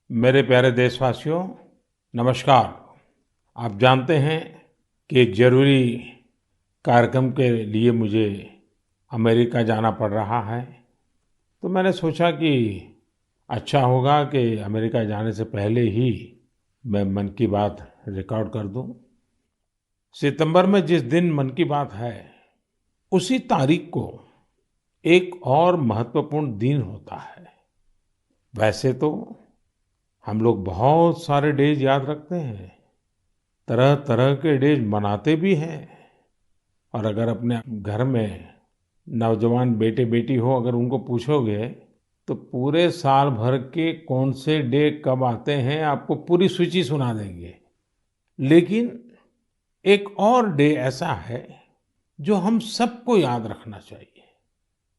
मेरे प्यारे देशवासियों, नमस्कार। आप जानते हैं कि एक ज़रूरी कार्यक्रम के लिए मुझे अमेरिका जाना पड़ रहा है। तो मैंने सोचा कि अच्छा होगा कि अमेरिका जाने से पहले ही मैं मन की बात रिकॉर्ड कर दूं। सितंबर में जिस दिन मन की बात है, उसी तारीख को एक और महत्वपूर्ण दिन होता है। वैसे तो हम लोग बहुत सारे डेज याद रखते हैं, तरह तरह के डेज मनाते भी हैं। और अगर अपने घर में नौजवान बेटे बेटी हो, अगर उनको पूछोगे तो पूरे साल भर के कौन से डे कब आते हैं आपको पूरी सूची सुना देंगे। लेकिन एक और डे ऐसा है जो हम सबको याद रखना चाहिए।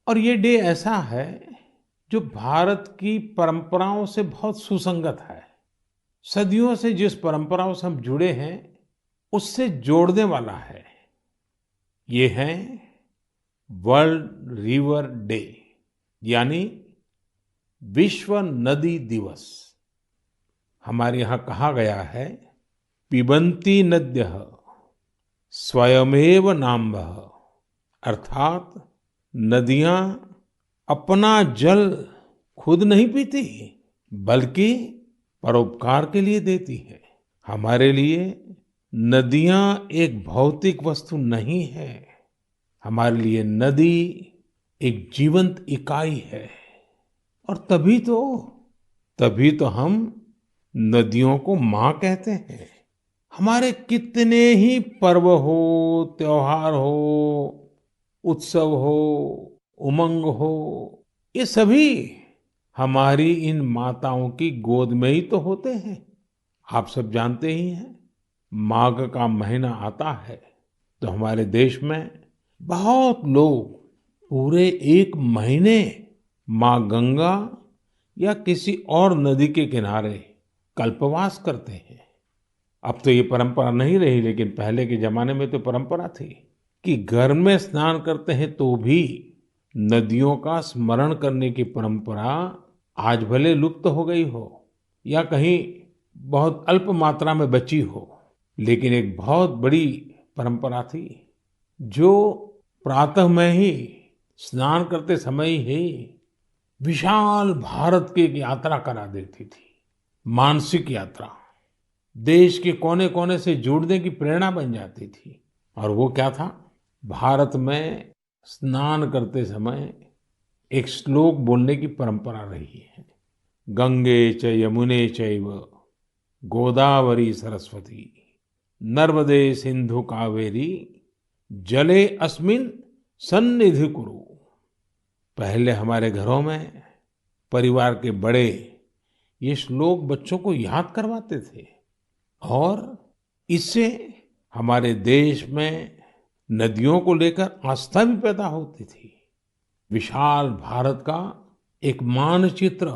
और ये डे ऐसा है जो भारत की परंपराओं से बहुत सुसंगत है। सदियों से जिस परंपराओं से हम जुड़े हैं, उससे जोड़ने वाला है। ये है वर्ल्ड रिवर डे, यानी विश्व नदी दिवस। हमारे यहाँ कहा गया है, पिबन्ति नद्यः स्वयमेव नाम्भः। अर्थात नदियां अपना जल खुद नहीं पीती, बल्कि परोपकार के लिए देती है। हमारे लिए नदियां एक भौतिक वस्तु नहीं है, हमारे लिए नदी एक जीवंत इकाई है। और तभी तो हम नदियों को माँ कहते हैं। हमारे कितने ही पर्व हो, त्योहार हो, उत्सव हो, उमंग हो, ये सभी हमारी इन माताओं की गोद में ही तो होते हैं। आप सब जानते ही हैं, माघ का महीना आता है तो हमारे देश में बहुत लोग पूरे एक महीने माँ गंगा या किसी और नदी के किनारे कल्पवास करते हैं। अब तो ये परंपरा नहीं रही, लेकिन पहले के जमाने में तो परंपरा थी कि घर में स्नान करते हैं तो भी नदियों का स्मरण करने की परंपरा आज भले लुप्त हो गई हो या कहीं बहुत अल्प मात्रा में बची हो, लेकिन एक बहुत बड़ी परंपरा थी जो प्रातः में ही स्नान करते समय ही विशाल भारत की एक यात्रा करा देती थी। मानसिक यात्रा, देश के कोने कोने से जुड़ने की प्रेरणा बन जाती थी। और वो क्या था, भारत में स्नान करते समय एक श्लोक बोलने की परंपरा रही है। गंगे च यमुने चैव गोदावरी सरस्वती नर्मदे सिंधु कावेरी जले अस्मिन सन्निधि कुरु। पहले हमारे घरों में परिवार के बड़े ये श्लोक बच्चों को याद करवाते थे, और इससे हमारे देश में नदियों को लेकर आस्था भी पैदा होती थी। विशाल भारत का एक मानचित्र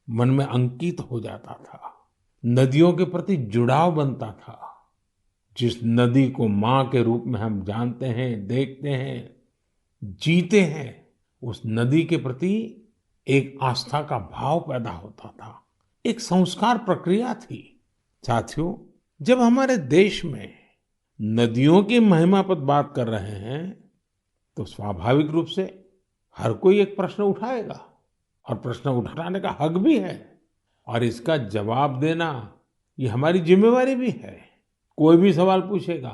मन में अंकित हो जाता था। नदियों के प्रति जुड़ाव बनता था। जिस नदी को माँ के रूप में हम जानते हैं, देखते हैं, जीते हैं, उस नदी के प्रति एक आस्था का भाव पैदा होता था। एक संस्कार प्रक्रिया थी। साथियों, जब हमारे देश में नदियों की महिमा पर बात कर रहे हैं तो स्वाभाविक रूप से हर कोई एक प्रश्न उठाएगा, और प्रश्न उठाने का हक भी है, और इसका जवाब देना ये हमारी जिम्मेवारी भी है। कोई भी सवाल पूछेगा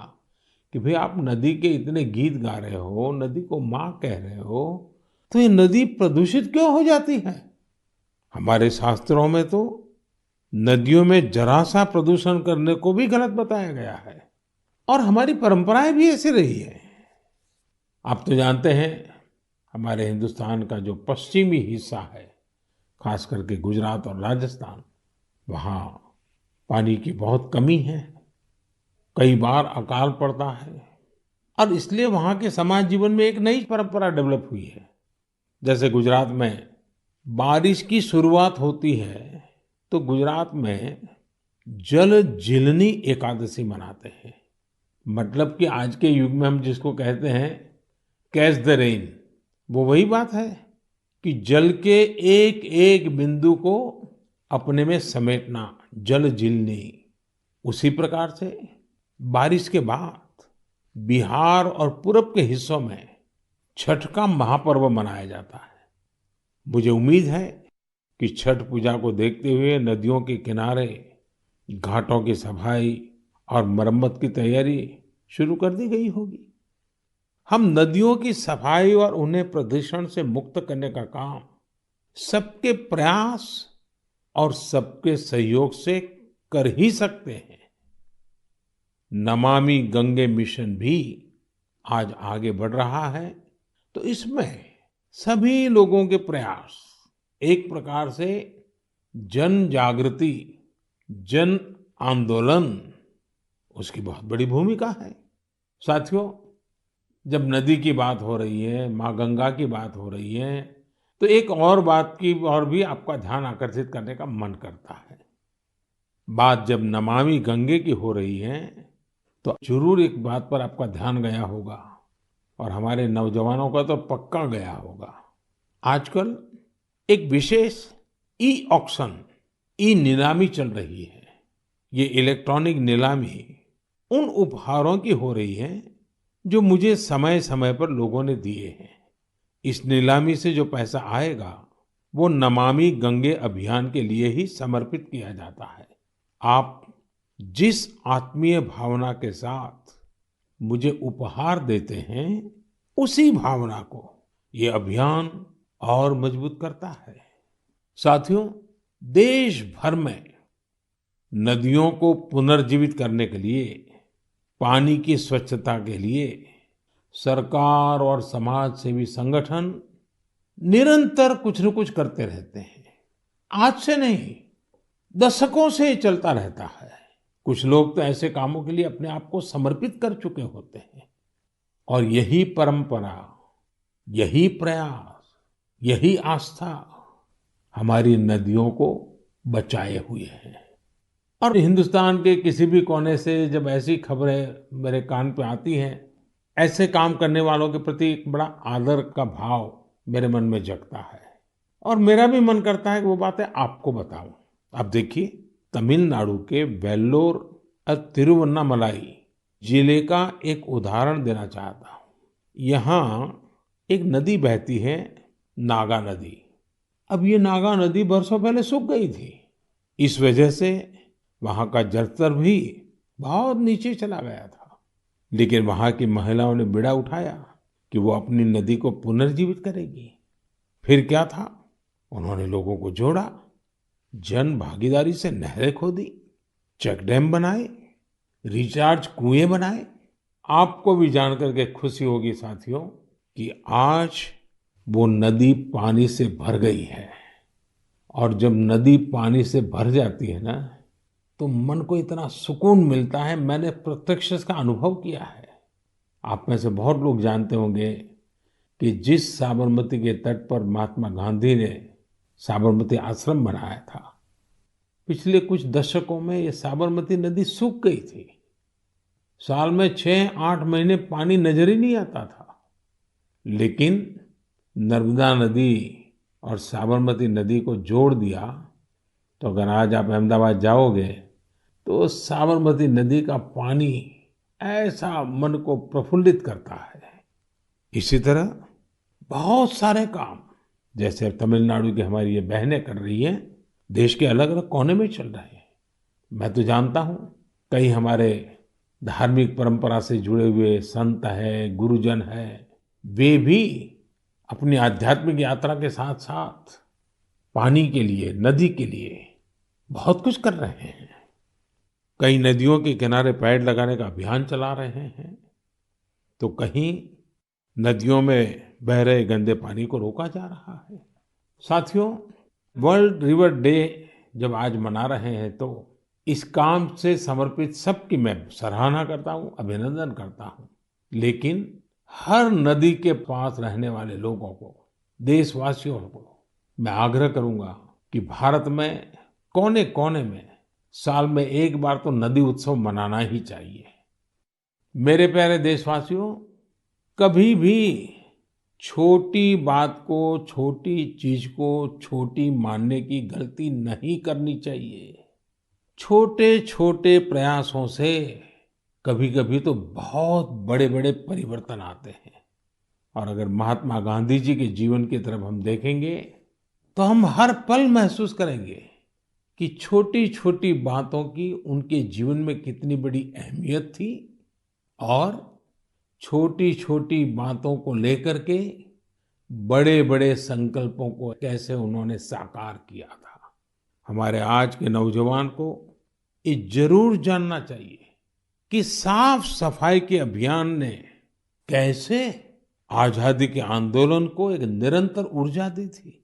कि भाई आप नदी के इतने गीत गा रहे हो, नदी को माँ कह रहे हो, तो ये नदी प्रदूषित क्यों हो जाती है? हमारे शास्त्रों में तो नदियों में जरा सा प्रदूषण करने को भी गलत बताया गया है, और हमारी परंपराएं भी ऐसी रही है। आप तो जानते हैं, हमारे हिंदुस्तान का जो पश्चिमी हिस्सा है, खास करके गुजरात और राजस्थान, वहाँ पानी की बहुत कमी है। कई बार अकाल पड़ता है, और इसलिए वहाँ के समाज जीवन में एक नई परंपरा डेवलप हुई है। जैसे गुजरात में बारिश की शुरुआत होती है तो गुजरात में जल जीलनी एकादशी मनाते हैं। मतलब कि आज के युग में हम जिसको कहते हैं कैच द रेन, वो वही बात है कि जल के एक एक बिंदु को अपने में समेटना, जल जीलनी। उसी प्रकार से बारिश के बाद बिहार और पूरब के हिस्सों में छठ का महापर्व मनाया जाता है। मुझे उम्मीद है कि छठ पूजा को देखते हुए नदियों के किनारे घाटों की सफाई और मरम्मत की तैयारी शुरू कर दी गई होगी। हम नदियों की सफाई और उन्हें प्रदूषण से मुक्त करने का काम सबके प्रयास और सबके सहयोग से कर ही सकते हैं। नमामि गंगे मिशन भी आज आगे बढ़ रहा है, तो इसमें सभी लोगों के प्रयास एक प्रकार से जन जागृति, जन आंदोलन, उसकी बहुत बड़ी भूमिका है। साथियों, जब नदी की बात हो रही है, माँ गंगा की बात हो रही है, तो एक और बात की और भी आपका ध्यान आकर्षित करने का मन करता है। बात जब नमामि गंगे की हो रही है, तो जरूर एक बात पर आपका ध्यान गया होगा और हमारे नौजवानों का तो पक्का गया होगा। आजकल एक विशेष ई ऑक्शन, ई नीलामी चल रही है। ये इलेक्ट्रॉनिक नीलामी उन उपहारों की हो रही है जो मुझे समय समय पर लोगों ने दिए हैं। इस नीलामी से जो पैसा आएगा वो नमामि गंगे अभियान के लिए ही समर्पित किया जाता है। आप जिस आत्मीय भावना के साथ मुझे उपहार देते हैं, उसी भावना को ये अभियान और मजबूत करता है। साथियों, देश भर में नदियों को पुनर्जीवित करने के लिए, पानी की स्वच्छता के लिए सरकार और समाज सेवी संगठन निरंतर कुछ न कुछ करते रहते हैं। आज से नहीं, दशकों से ये चलता रहता है। कुछ लोग तो ऐसे कामों के लिए अपने आप को समर्पित कर चुके होते हैं और यही परंपरा, यही प्रयास, यही आस्था हमारी नदियों को बचाए हुए है। और हिंदुस्तान के किसी भी कोने से जब ऐसी खबरें मेरे कान पे आती हैं, ऐसे काम करने वालों के प्रति एक बड़ा आदर का भाव मेरे मन में जगता है और मेरा भी मन करता है कि वो बातें आपको बताऊं। आप देखिए, तमिलनाडु के वेल्लोर और तिरुवन्नामलाई जिले का एक उदाहरण देना चाहता हूँ। यहाँ एक नदी बहती है, नागा नदी। अब ये नागा नदी बरसों पहले सूख गई थी। इस वजह से वहाँ का जलस्तर भी बहुत नीचे चला गया था। लेकिन वहाँ की महिलाओं ने बीड़ा उठाया कि वो अपनी नदी को पुनर्जीवित करेगी। फिर क्या था, उन्होंने लोगों को जोड़ा, जन भागीदारी से नहरें खोदी, चेक डैम बनाए, रिचार्ज कुएं बनाए। आपको भी जानकर के खुशी होगी साथियों कि आज वो नदी पानी से भर गई है। और जब नदी पानी से भर जाती है ना, तो मन को इतना सुकून मिलता है। मैंने प्रत्यक्ष इसका अनुभव किया है। आप में से बहुत लोग जानते होंगे कि जिस साबरमती के तट पर महात्मा गांधी ने साबरमती आश्रम बनाया था, पिछले कुछ दशकों में ये साबरमती नदी सूख गई थी। साल में 6-8 महीने पानी नजर ही नहीं आता था। लेकिन नर्मदा नदी और साबरमती नदी को जोड़ दिया, तो अगर आज आप अहमदाबाद जाओगे तो साबरमती नदी का पानी ऐसा मन को प्रफुल्लित करता है। इसी तरह बहुत सारे काम, जैसे तमिलनाडु की हमारी ये बहनें कर रही हैं, देश के अलग अलग कोने में चल रहे हैं। मैं तो जानता हूँ कई हमारे धार्मिक परंपरा से जुड़े हुए संत हैं, गुरुजन हैं, वे भी अपनी आध्यात्मिक यात्रा के साथ साथ पानी के लिए, नदी के लिए बहुत कुछ कर रहे हैं। कई नदियों के किनारे पेड़ लगाने का अभियान चला रहे हैं, तो कहीं नदियों में बह रहे गंदे पानी को रोका जा रहा है। साथियों, वर्ल्ड रिवर डे जब आज मना रहे हैं, तो इस काम से समर्पित सबकी मैं सराहना करता हूँ, अभिनंदन करता हूँ। लेकिन हर नदी के पास रहने वाले लोगों को, देशवासियों को मैं आग्रह करूंगा कि भारत में कोने कोने में साल में एक बार तो नदी उत्सव मनाना ही चाहिए। मेरे प्यारे देशवासियों, कभी भी छोटी बात को, छोटी चीज को छोटी मानने की गलती नहीं करनी चाहिए। छोटे छोटे प्रयासों से कभी कभी तो बहुत बड़े बड़े परिवर्तन आते हैं। और अगर महात्मा गांधी जी के जीवन की तरफ हम देखेंगे तो हम हर पल महसूस करेंगे कि छोटी छोटी बातों की उनके जीवन में कितनी बड़ी अहमियत थी और छोटी छोटी बातों को लेकर के बड़े बड़े संकल्पों को कैसे उन्होंने साकार किया था। हमारे आज के नौजवान को ये जरूर जानना चाहिए कि साफ सफाई के अभियान ने कैसे आजादी के आंदोलन को एक निरंतर ऊर्जा दी थी।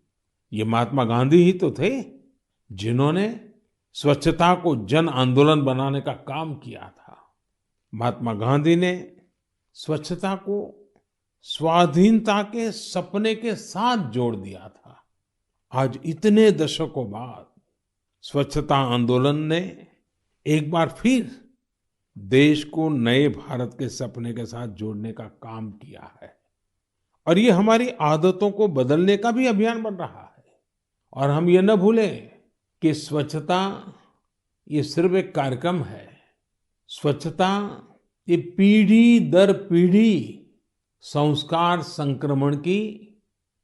ये महात्मा गांधी ही तो थे जिन्होंने स्वच्छता को जन आंदोलन बनाने का काम किया था। महात्मा गांधी ने स्वच्छता को स्वाधीनता के सपने के साथ जोड़ दिया था। आज इतने दशकों बाद स्वच्छता आंदोलन ने एक बार फिर देश को नए भारत के सपने के साथ जोड़ने का काम किया है। और ये हमारी आदतों को बदलने का भी अभियान बन रहा है। और हम ये न भूलें कि स्वच्छता ये सिर्फ एक कार्यक्रम है। स्वच्छता ये पीढ़ी दर पीढ़ी संस्कार संक्रमण की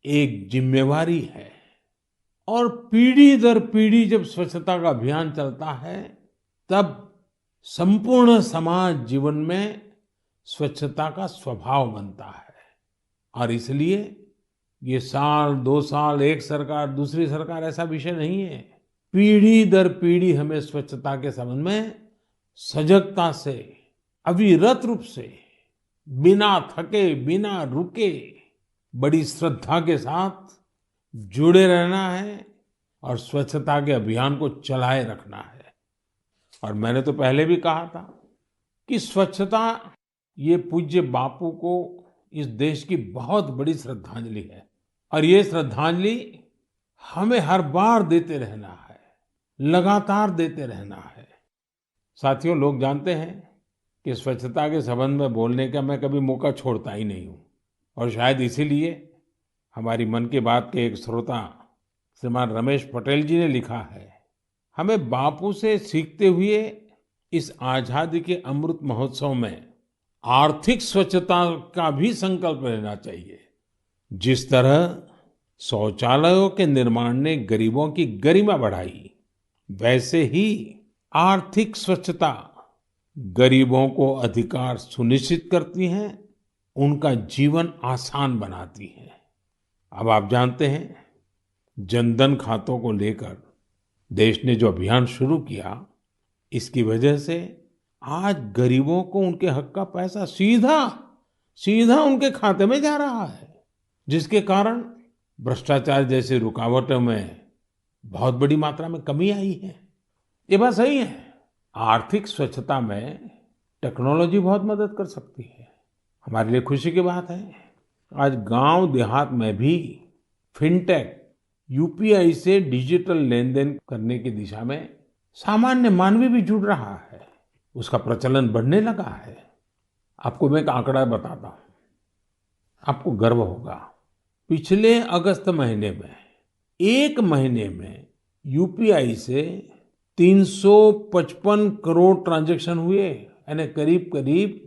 एक जिम्मेवारी है। और पीढ़ी दर पीढ़ी जब स्वच्छता का अभियान चलता है तब संपूर्ण समाज जीवन में स्वच्छता का स्वभाव बनता है। और इसलिए ये साल, 2 साल, एक सरकार, दूसरी सरकार ऐसा विषय नहीं है। पीढ़ी दर पीढ़ी हमें स्वच्छता के संबंध में सजगता से, अविरत रूप से, बिना थके, बिना रुके, बड़ी श्रद्धा के साथ जुड़े रहना है और स्वच्छता के अभियान को चलाए रखना है। और मैंने तो पहले भी कहा था कि स्वच्छता ये पूज्य बापू को इस देश की बहुत बड़ी श्रद्धांजलि है। और ये श्रद्धांजलि हमें हर बार देते रहना है, लगातार देते रहना है। साथियों, लोग जानते हैं कि स्वच्छता के संबंध में बोलने का मैं कभी मौका छोड़ता ही नहीं हूँ। और शायद इसीलिए हमारी मन की बात के एक श्रोता श्रीमान रमेश पटेल जी ने लिखा है, हमें बापू से सीखते हुए इस आजादी के अमृत महोत्सव में आर्थिक स्वच्छता का भी संकल्प लेना चाहिए। जिस तरह शौचालयों के निर्माण ने गरीबों की गरिमा बढ़ाई, वैसे ही आर्थिक स्वच्छता गरीबों को अधिकार सुनिश्चित करती है, उनका जीवन आसान बनाती है। अब आप जानते हैं, जनधन खातों को लेकर देश ने जो अभियान शुरू किया, इसकी वजह से आज गरीबों को उनके हक का पैसा सीधा सीधा उनके खाते में जा रहा है, जिसके कारण भ्रष्टाचार जैसी रुकावटों में बहुत बड़ी मात्रा में कमी आई है। ये बात सही है, आर्थिक स्वच्छता में टेक्नोलॉजी बहुत मदद कर सकती है। हमारे लिए खुशी की बात है, आज गांव देहात में भी फिनटेक, यूपीआई से डिजिटल लेन देन करने की दिशा में सामान्य मानवी भी जुड़ रहा है, उसका प्रचलन बढ़ने लगा है। आपको मैं एक आंकड़ा बताता हूं, आपको गर्व होगा। पिछले अगस्त महीने में, एक महीने में यूपीआई से 355 करोड़ ट्रांजैक्शन हुए, यानी करीब करीब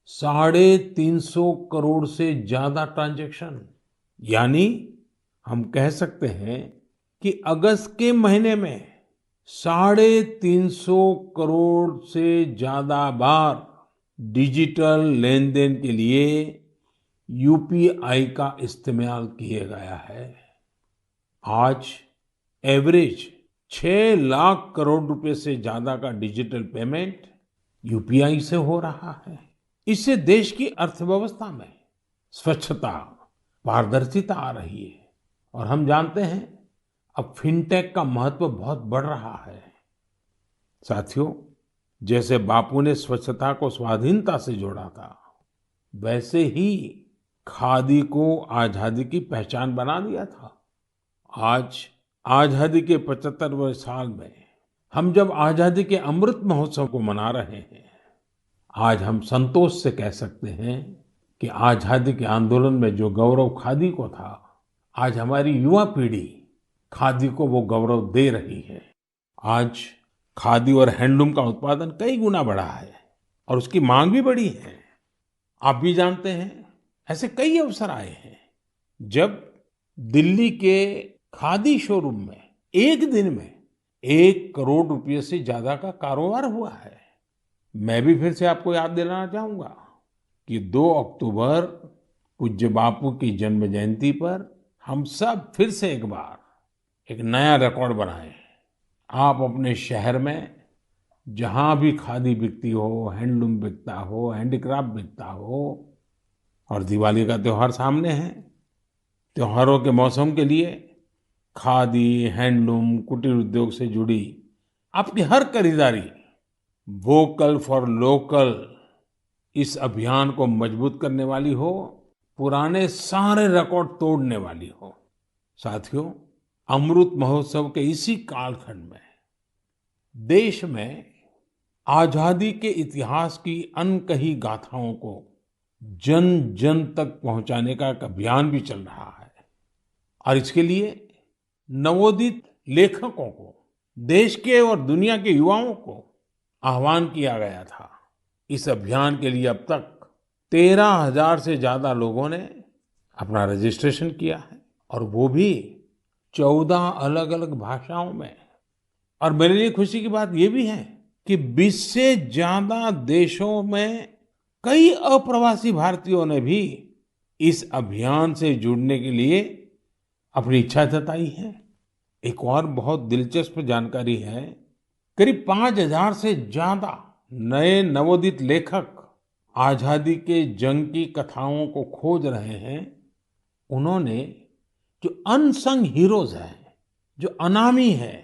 350 करोड़ से ज्यादा ट्रांजैक्शन। यानी हम कह सकते हैं कि अगस्त के महीने में 350 करोड़ से ज्यादा बार डिजिटल लेन देन के लिए यूपीआई का इस्तेमाल किया गया है। आज एवरेज 6 लाख करोड़ रुपए से ज्यादा का डिजिटल पेमेंट यूपीआई से हो रहा है। इससे देश की अर्थव्यवस्था में स्वच्छता, पारदर्शिता आ रही है। और हम जानते हैं अब फिनटेक का महत्व बहुत बढ़ रहा है। साथियों, जैसे बापू ने स्वच्छता को स्वाधीनता से जोड़ा था, वैसे ही खादी को आजादी की पहचान बना दिया था। आज आजादी के 75वें साल में हम जब आजादी के अमृत महोत्सव को मना रहे हैं, आज हम संतोष से कह सकते हैं कि आजादी के आंदोलन में जो गौरव खादी को था, आज हमारी युवा पीढ़ी खादी को वो गौरव दे रही है। आज खादी और हैंडलूम का उत्पादन कई गुना बढ़ा है और उसकी मांग भी बढ़ी है। आप भी जानते हैं, ऐसे कई अवसर आए हैं जब दिल्ली के खादी शोरूम में एक दिन में 1 करोड़ रुपए से ज्यादा का कारोबार हुआ है। मैं भी फिर से आपको याद दिलाना चाहूंगा कि 2 अक्टूबर पूज्य बापू की जन्म जयंती पर हम सब फिर से एक बार एक नया रिकॉर्ड बनाएं। आप अपने शहर में जहां भी खादी बिकती हो, हैंडलूम बिकता हो, हैंडीक्राफ्ट बिकता हो, और दिवाली का त्योहार सामने है, त्योहारों के मौसम के लिए खादी, हैंडलूम, कुटीर उद्योग से जुड़ी आपकी हर खरीदारी वोकल फॉर लोकल इस अभियान को मजबूत करने वाली हो, पुराने सारे रिकॉर्ड तोड़ने वाली हो। साथियों, अमृत महोत्सव के इसी कालखंड में देश में आजादी के इतिहास की अनकही गाथाओं को जन जन तक पहुंचाने का एक अभियान भी चल रहा है। और इसके लिए नवोदित लेखकों को, देश के और दुनिया के युवाओं को आह्वान किया गया था। इस अभियान के लिए अब तक 13,000 से ज्यादा लोगों ने अपना रजिस्ट्रेशन किया है, और वो भी 14 अलग अलग भाषाओं में। और मेरे लिए खुशी की बात ये भी है कि 20 से ज्यादा देशों में कई अप्रवासी भारतीयों ने भी इस अभियान से जुड़ने के लिए अपनी इच्छा जताई है। एक और बहुत दिलचस्प जानकारी है, करीब 5,000 से ज्यादा नए नवोदित लेखक आजादी के जंग की कथाओं को खोज रहे हैं। उन्होंने जो अनसंग हीरोज हैं, जो अनामी है,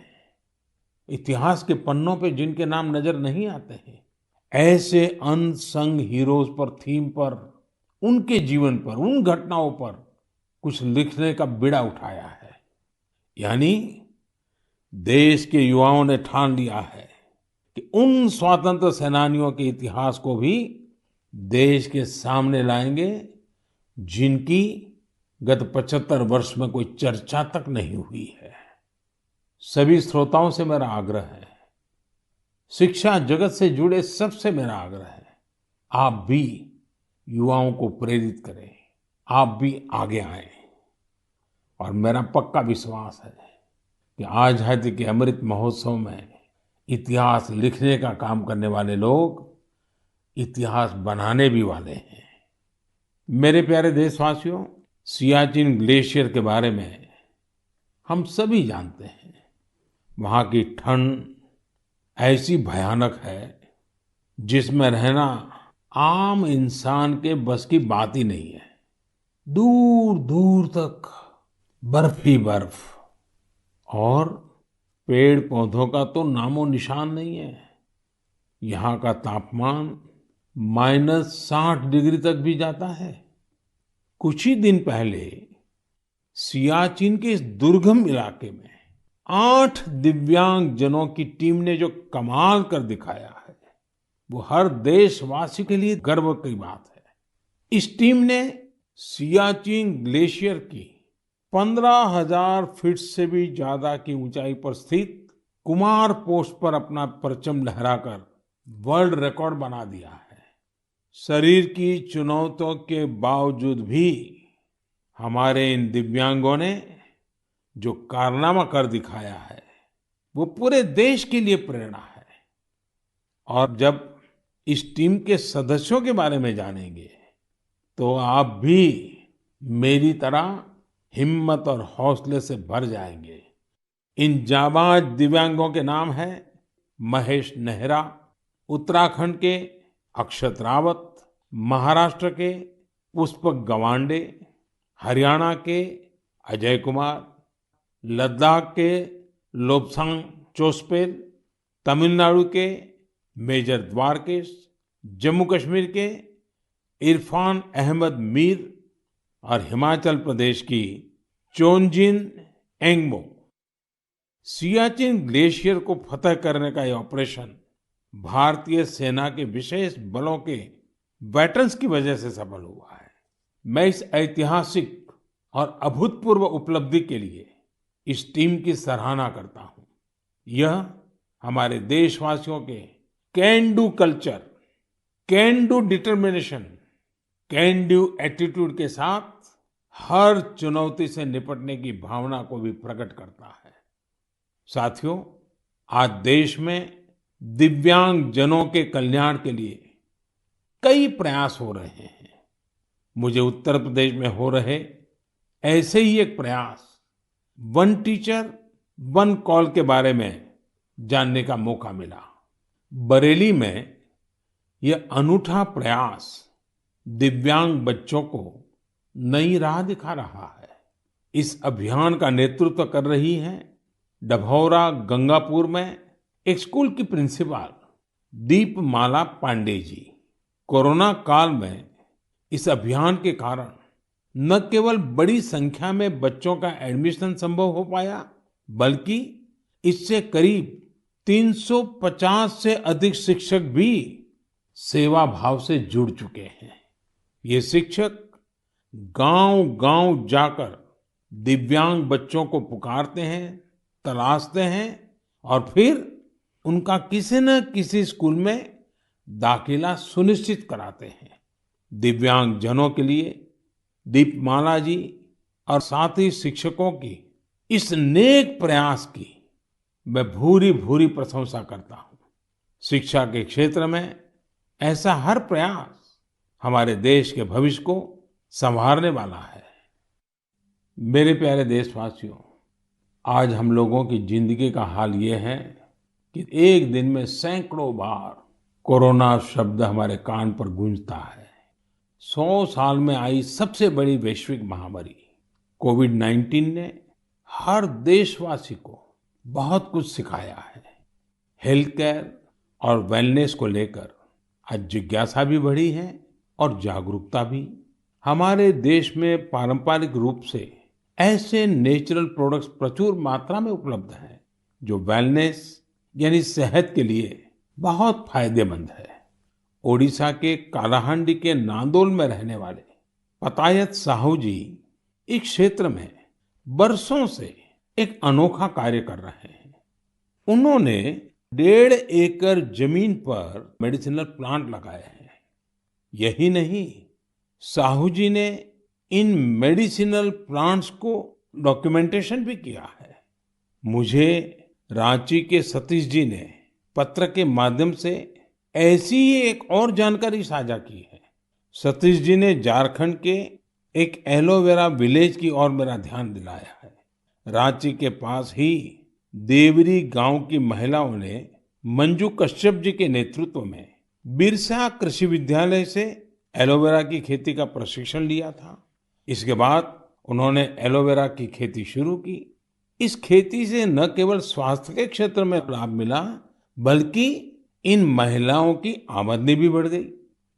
इतिहास के पन्नों पे जिनके नाम नजर नहीं आते हैं, ऐसे अनसंग हीरोज पर, थीम पर, उनके जीवन पर, उन घटनाओं पर कुछ लिखने का बीड़ा उठाया है। यानी देश के युवाओं ने ठान लिया है कि उन स्वतंत्र सेनानियों के इतिहास को भी देश के सामने लाएंगे जिनकी गत 75 वर्ष में कोई चर्चा तक नहीं हुई है। सभी श्रोताओं से मेरा आग्रह है, शिक्षा जगत से जुड़े सबसे मेरा आग्रह है, आप भी युवाओं को प्रेरित करें, आप भी आगे आएं। और मेरा पक्का विश्वास है कि आजादी के अमृत महोत्सव में इतिहास लिखने का काम करने वाले लोग इतिहास बनाने भी वाले हैं। मेरे प्यारे देशवासियों, सियाचिन ग्लेशियर के बारे में हम सभी जानते हैं। वहां की ठंड ऐसी भयानक है जिसमें रहना आम इंसान के बस की बात ही नहीं है। दूर दूर तक बर्फ ही बर्फ, और पेड़ पौधों का तो नामो निशान नहीं है। यहाँ का तापमान -60 डिग्री तक भी जाता है। कुछ ही दिन पहले सियाचिन के इस दुर्गम इलाके में 8 दिव्यांग जनों की टीम ने जो कमाल कर दिखाया है, वो हर देशवासी के लिए गर्व की बात है। इस टीम ने सियाचिन ग्लेशियर की 15,000 फीट से भी ज्यादा की ऊंचाई पर स्थित कुमार पोस्ट पर अपना परचम लहराकर वर्ल्ड रिकॉर्ड बना दिया है। शरीर की चुनौतियों के बावजूद भी हमारे इन दिव्यांगों ने जो कारनामा कर दिखाया है, वो पूरे देश के लिए प्रेरणा है। और जब इस टीम के सदस्यों के बारे में जानेंगे तो आप भी मेरी तरह हिम्मत और हौसले से भर जाएंगे। इन जाबाज दिव्यांगों के नाम हैं महेश नेहरा, उत्तराखंड के अक्षत रावत, महाराष्ट्र के पुष्पक गवांडे, हरियाणा के अजय कुमार, लद्दाख के लोब्सांग चोस्पेल, तमिलनाडु के मेजर द्वारकेश, जम्मू कश्मीर के इरफान अहमद मीर और हिमाचल प्रदेश की चोंजिन एंगमो। सियाचिन ग्लेशियर को फतह करने का ये ऑपरेशन भारतीय सेना के विशेष बलों के वेटरन्स की वजह से सफल हुआ है। मैं इस ऐतिहासिक और अभूतपूर्व उपलब्धि के लिए इस टीम की सराहना करता हूं। यह हमारे देशवासियों के can do culture, can do determination, can do attitude के साथ हर चुनौती से निपटने की भावना को भी प्रकट करता है। साथियों, आज देश में दिव्यांग जनों के कल्याण के लिए कई प्रयास हो रहे हैं। मुझे उत्तर प्रदेश में हो रहे ऐसे ही एक प्रयास वन टीचर वन कॉल के बारे में जानने का मौका मिला। बरेली में यह अनूठा प्रयास दिव्यांग बच्चों को नई राह दिखा रहा है। इस अभियान का नेतृत्व कर रही हैं डभौरा गंगापुर में एक स्कूल की प्रिंसिपल दीपमाला पांडे जी। कोरोना काल में इस अभियान के कारण न केवल बड़ी संख्या में बच्चों का एडमिशन संभव हो पाया, बल्कि इससे करीब 350 से अधिक शिक्षक भी सेवा भाव से जुड़ चुके हैं। ये शिक्षक गांव-गांव जाकर दिव्यांग बच्चों को पुकारते हैं, तलाशते हैं और फिर उनका किसी न किसी स्कूल में दाखिला सुनिश्चित कराते हैं। दिव्यांग जनों के लिए दीपमाला जी और साथी शिक्षकों की इस नेक प्रयास की मैं भूरी भूरी प्रशंसा करता हूं। शिक्षा के क्षेत्र में ऐसा हर प्रयास हमारे देश के भविष्य को संवारने वाला है। मेरे प्यारे देशवासियों, आज हम लोगों की जिंदगी का हाल ये है कि एक दिन में सैकड़ों बार कोरोना शब्द हमारे कान पर गूंजता है। 100 साल में आई सबसे बड़ी वैश्विक महामारी कोविड-19 ने हर देशवासी को बहुत कुछ सिखाया है। हेल्थ केयर और वेलनेस को लेकर आज जिज्ञासा भी बढ़ी है और जागरूकता भी। हमारे देश में पारंपरिक रूप से ऐसे नेचुरल प्रोडक्ट्स प्रचुर मात्रा में उपलब्ध हैं जो वेलनेस यानी सेहत के लिए बहुत फायदेमंद है। ओडिशा के कालाहांडी के नांदोल में रहने वाले पतायत साहू जी इस क्षेत्र में बरसों से एक अनोखा कार्य कर रहे हैं। उन्होंने 1.5 एकड़ जमीन पर मेडिसिनल प्लांट लगाए हैं। यही नहीं, साहू जी ने इन मेडिसिनल प्लांट्स को डॉक्यूमेंटेशन भी किया है। मुझे रांची के सतीश जी ने पत्र के माध्यम से ऐसी ही एक और जानकारी साझा की है। सतीश जी ने झारखंड के एक एलोवेरा विलेज की ओर मेरा ध्यान दिलाया है। रांची के पास ही देवरी गांव की महिलाओं ने मंजू कश्यप जी के नेतृत्व में बिरसा कृषि विद्यालय से एलोवेरा की खेती का प्रशिक्षण लिया था। इसके बाद उन्होंने एलोवेरा की खेती शुरू की। इस खेती से न केवल स्वास्थ्य के क्षेत्र में लाभ मिला, बल्कि इन महिलाओं की आमदनी भी बढ़ गई।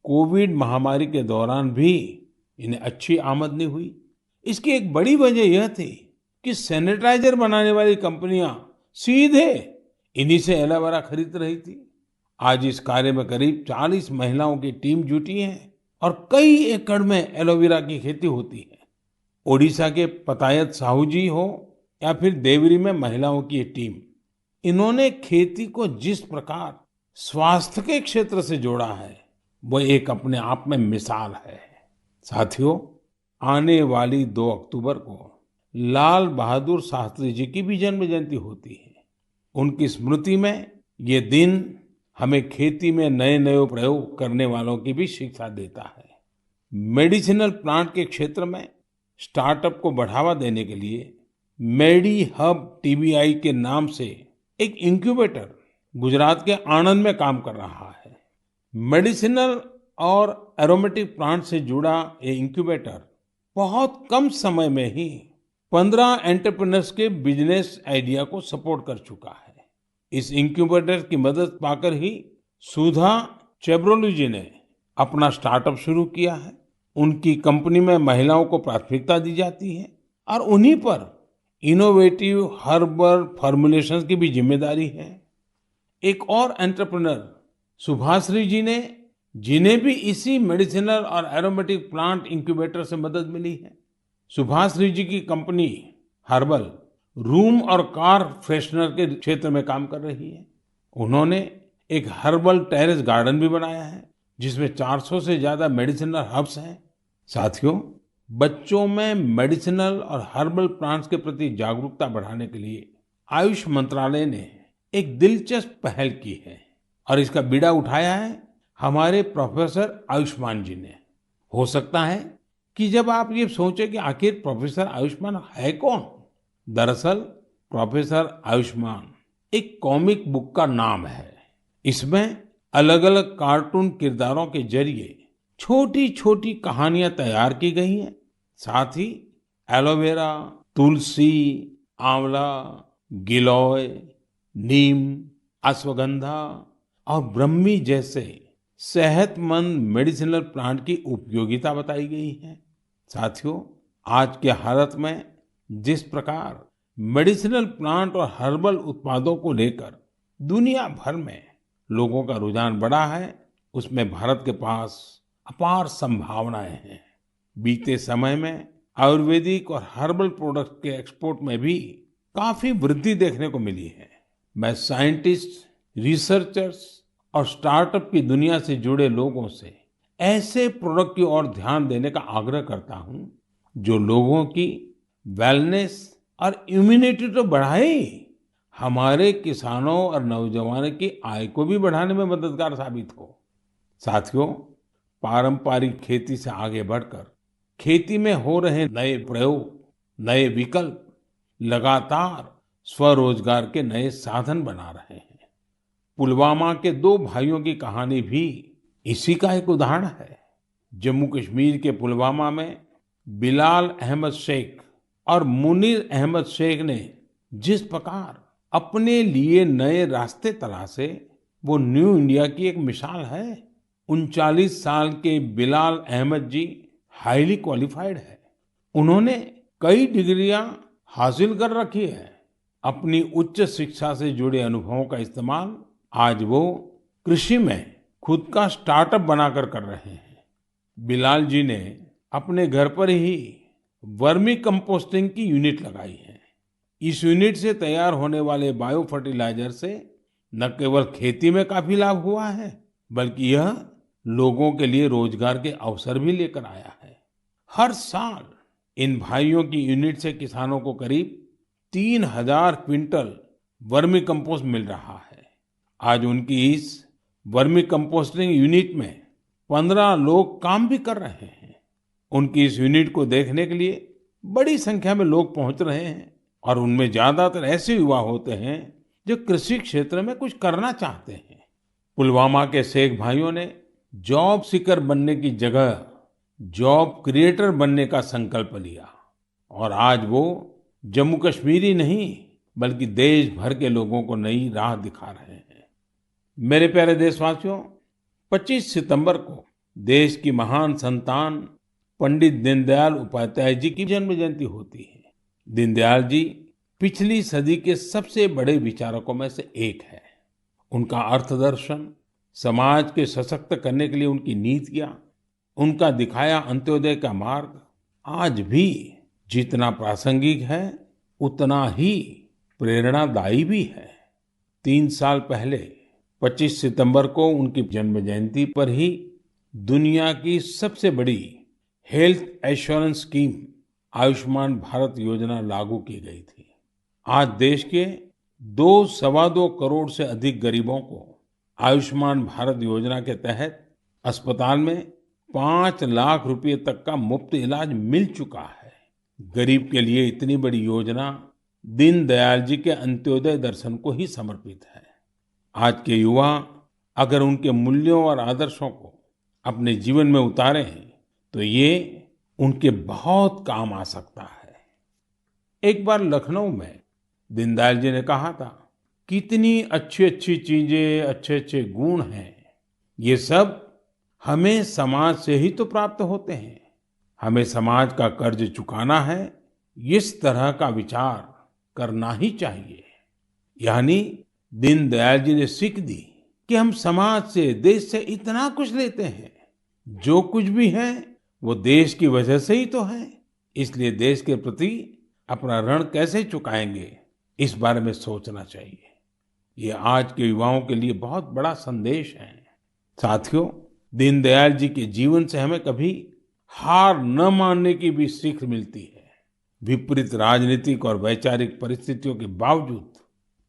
कोविड महामारी के दौरान भी इन्हें अच्छी आमदनी हुई। इसकी एक बड़ी वजह यह थी कि सैनिटाइजर बनाने वाली कंपनियां सीधे इन्हीं से एलोवेरा खरीद रही थी। आज इस कार्य में करीब 40 महिलाओं की टीम जुटी है और कई एकड़ में एलोवेरा की खेती होती है। ओडिशा के पतायत साहू जी हो या फिर देवरी में महिलाओं की ये टीम, इन्होंने खेती को जिस प्रकार स्वास्थ्य के क्षेत्र से जोड़ा है, वो एक अपने आप में मिसाल है। साथियों, आने वाली 2 अक्टूबर को लाल बहादुर शास्त्री जी की भी जन्म जयंती होती है। उनकी स्मृति में ये दिन हमें खेती में नए नए प्रयोग करने वालों की भी शिक्षा देता है। मेडिसिनल प्लांट के क्षेत्र में स्टार्टअप को बढ़ावा देने के लिए मेडी हब टीबीआई के नाम से एक इंक्यूबेटर गुजरात के आणंद में काम कर रहा है। मेडिसिनल और एरोमेटिक प्लांट से जुड़ा ये इंक्यूबेटर बहुत कम समय में ही 15 एंटरप्रेन्योर्स के बिजनेस आइडिया को सपोर्ट कर चुका है। इस इंक्यूबेटर की मदद पाकर ही सुधा चेब्रोलू जी ने अपना स्टार्टअप शुरू किया है। उनकी कंपनी में महिलाओं को प्राथमिकता दी जाती है और उन्हीं पर इनोवेटिव हर्बल फॉर्मुलेशंस की भी जिम्मेदारी है। एक और एंटरप्रेन्योर सुभाश्री जी ने जिन्हें भी इसी मेडिसिनल और एरोमेटिक प्लांट इंक्यूबेटर से मदद मिली है। सुभाश्री जी की कंपनी हर्बल रूम और कार फ्रेशनर के क्षेत्र में काम कर रही है। उन्होंने एक हर्बल टेरेस गार्डन भी बनाया है जिसमें 400 से ज्यादा मेडिसिनल हर्ब्स हैं। साथियों, बच्चों में मेडिसिनल और हर्बल प्लांट्स के प्रति जागरूकता बढ़ाने के लिए आयुष मंत्रालय ने एक दिलचस्प पहल की है और इसका बीड़ा उठाया है हमारे प्रोफेसर आयुष्मान जी ने। हो सकता है कि जब आप ये सोचें कि आखिर प्रोफेसर आयुष्मान है कौन, दरअसल प्रोफेसर आयुष्मान एक कॉमिक बुक का नाम है। इसमें अलग अलग कार्टून किरदारों के जरिए छोटी छोटी कहानियां तैयार की गई हैं। साथ ही एलोवेरा, तुलसी, आंवला, गिलोय, नीम, अश्वगंधा और ब्रह्मी जैसे सेहतमंद मेडिसिनल प्लांट की उपयोगिता बताई गई है। साथियों, आज के हालत में जिस प्रकार मेडिसिनल प्लांट और हर्बल उत्पादों को लेकर दुनिया भर में लोगों का रुझान बढ़ा है, उसमें भारत के पास अपार संभावनाएं हैं। बीते समय में आयुर्वेदिक और हर्बल प्रोडक्ट्स के एक्सपोर्ट में भी काफी वृद्धि देखने को मिली है। मैं साइंटिस्ट, रिसर्चर्स और स्टार्टअप की दुनिया से जुड़े लोगों से ऐसे प्रोडक्ट की ओर ध्यान देने का आग्रह करता हूं जो लोगों की वेलनेस और इम्यूनिटी तो बढ़ाए, हमारे किसानों और नौजवानों की आय को भी बढ़ाने में मददगार साबित हो। साथियों, पारंपरिक खेती से आगे बढ़कर खेती में हो रहे नए प्रयोग, नए विकल्प लगातार स्वरोजगार के नए साधन बना रहे हैं। पुलवामा के दो भाइयों की कहानी भी इसी का एक उदाहरण है। जम्मू कश्मीर के पुलवामा में बिलाल अहमद शेख और मुनीर अहमद शेख ने जिस प्रकार अपने लिए नए रास्ते तलाशे, वो न्यू इंडिया की एक मिसाल है। 39 साल के बिलाल अहमद जी हाईली क्वालिफाइड है। उन्होंने कई डिग्रियां हासिल कर रखी है। अपनी उच्च शिक्षा से जुड़े अनुभवों का इस्तेमाल आज वो कृषि में खुद का स्टार्टअप बनाकर कर रहे हैं। बिलाल जी ने अपने घर पर ही वर्मी कंपोस्टिंग की यूनिट लगाई है। इस यूनिट से तैयार होने वाले बायो फर्टिलाइजर से न केवल खेती में काफी लाभ हुआ है, बल्कि यह लोगों के लिए रोजगार के अवसर भी लेकर आया है। हर साल इन भाइयों की यूनिट से किसानों को करीब 3000 क्विंटल वर्मी कंपोस्ट मिल रहा है। आज उनकी इस वर्मी कंपोस्टिंग यूनिट में 15 लोग काम भी कर रहे हैं। उनकी इस यूनिट को देखने के लिए बड़ी संख्या में लोग पहुंच रहे हैं और उनमें ज्यादातर ऐसे युवा होते हैं जो कृषि क्षेत्र में कुछ करना चाहते हैं। पुलवामा के शेख भाइयों ने जॉब सीकर बनने की जगह जॉब क्रिएटर बनने का संकल्प लिया और आज वो जम्मू कश्मीर ही नहीं बल्कि देश भर के लोगों को नई राह दिखा रहे हैं। मेरे प्यारे देशवासियों, 25 सितंबर को देश की महान संतान पंडित दीनदयाल उपाध्याय जी की जन्म जयंती होती है। दीनदयाल जी पिछली सदी के सबसे बड़े विचारकों में से एक है। उनका अर्थदर्शन, समाज के सशक्त करने के लिए उनकी नीतियां, उनका दिखाया अंत्योदय का मार्ग आज भी जितना प्रासंगिक है उतना ही प्रेरणादायी भी है। 3 साल पहले 25 सितंबर को उनकी जन्म जयंती पर ही दुनिया की सबसे बड़ी health assurance scheme Ayushman Bharat योजना लागू की गई थी। आज देश के 2-2.25 करोड़ से अधिक गरीबों को आयुष्मान भारत योजना के तहत अस्पताल में 5 लाख रुपए तक का मुफ्त इलाज मिल चुका है। गरीब के लिए इतनी बड़ी योजना दीनदयाल जी के अंत्योदय दर्शन को ही समर्पित है। आज के युवा अगर उनके मूल्यों और आदर्शों को अपने जीवन में उतारें तो ये उनके बहुत काम आ सकता है। एक बार लखनऊ में दीनदयाल जी ने कहा था, कितनी अच्छी अच्छी चीजें, अच्छे अच्छे गुण हैं, ये सब हमें समाज से ही तो प्राप्त होते हैं। हमें समाज का कर्ज चुकाना है, इस तरह का विचार करना ही चाहिए। यानी दीनदयाल जी ने सीख दी कि हम समाज से, देश से इतना कुछ लेते हैं। जो कुछ भी है वो देश की वजह से ही तो है। इसलिए देश के प्रति अपना ऋण कैसे चुकाएंगे, इस बारे में सोचना चाहिए। ये आज के युवाओं के लिए बहुत बड़ा संदेश है। साथियों, दीनदयाल जी के जीवन से हमें कभी हार न मानने की भी सीख मिलती है। विपरीत राजनीतिक और वैचारिक परिस्थितियों के बावजूद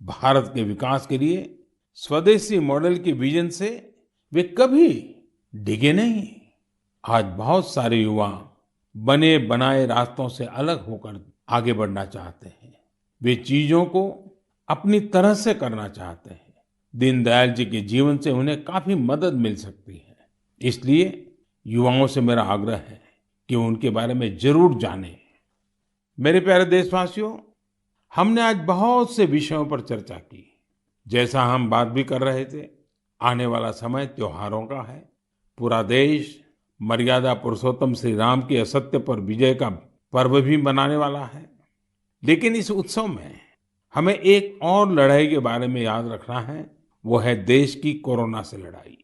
भारत के विकास के लिए स्वदेशी मॉडल की विजन से वे कभी डिगे नहीं। आज बहुत सारे युवा बने बनाए रास्तों से अलग होकर आगे बढ़ना चाहते हैं। वे चीजों को अपनी तरह से करना चाहते हैं। दीनदयाल जी के जीवन से उन्हें काफी मदद मिल सकती है। इसलिए युवाओं से मेरा आग्रह है कि उनके बारे में जरूर जानें। मेरे प्यारे देशवासियों, हमने आज बहुत से विषयों पर चर्चा की। जैसा हम बात भी कर रहे थे, आने वाला समय त्योहारों का है। पूरा देश मर्यादा पुरुषोत्तम श्री राम की असत्य पर विजय का पर्व भी मनाने वाला है। लेकिन इस उत्सव में हमें एक और लड़ाई के बारे में याद रखना है, वो है देश की कोरोना से लड़ाई।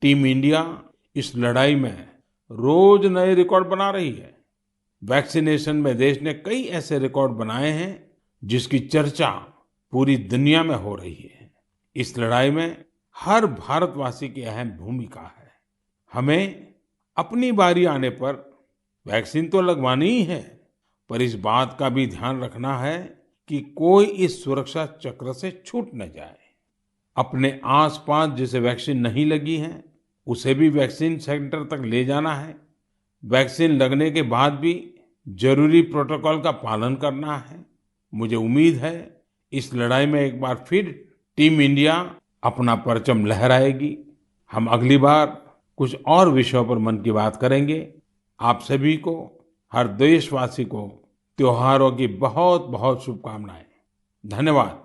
टीम इंडिया इस लड़ाई में रोज नए रिकॉर्ड बना रही है। वैक्सीनेशन में देश ने कई ऐसे रिकॉर्ड बनाए हैं जिसकी चर्चा पूरी दुनिया में हो रही है। इस लड़ाई में हर भारतवासी की अहम भूमिका है। हमें अपनी बारी आने पर वैक्सीन तो लगवानी ही है, पर इस बात का भी ध्यान रखना है कि कोई इस सुरक्षा चक्र से छूट न जाए। अपने आसपास जिसे वैक्सीन नहीं लगी है, उसे भी वैक्सीन सेंटर तक ले जाना है। वैक्सीन लगने के बाद भी जरूरी प्रोटोकॉल का पालन करना है। मुझे उम्मीद है इस लड़ाई में एक बार फिर टीम इंडिया अपना परचम लहराएगी। हम अगली बार कुछ और विषयों पर मन की बात करेंगे। आप सभी को, हर देशवासी को त्योहारों की बहुत बहुत शुभकामनाएं। धन्यवाद।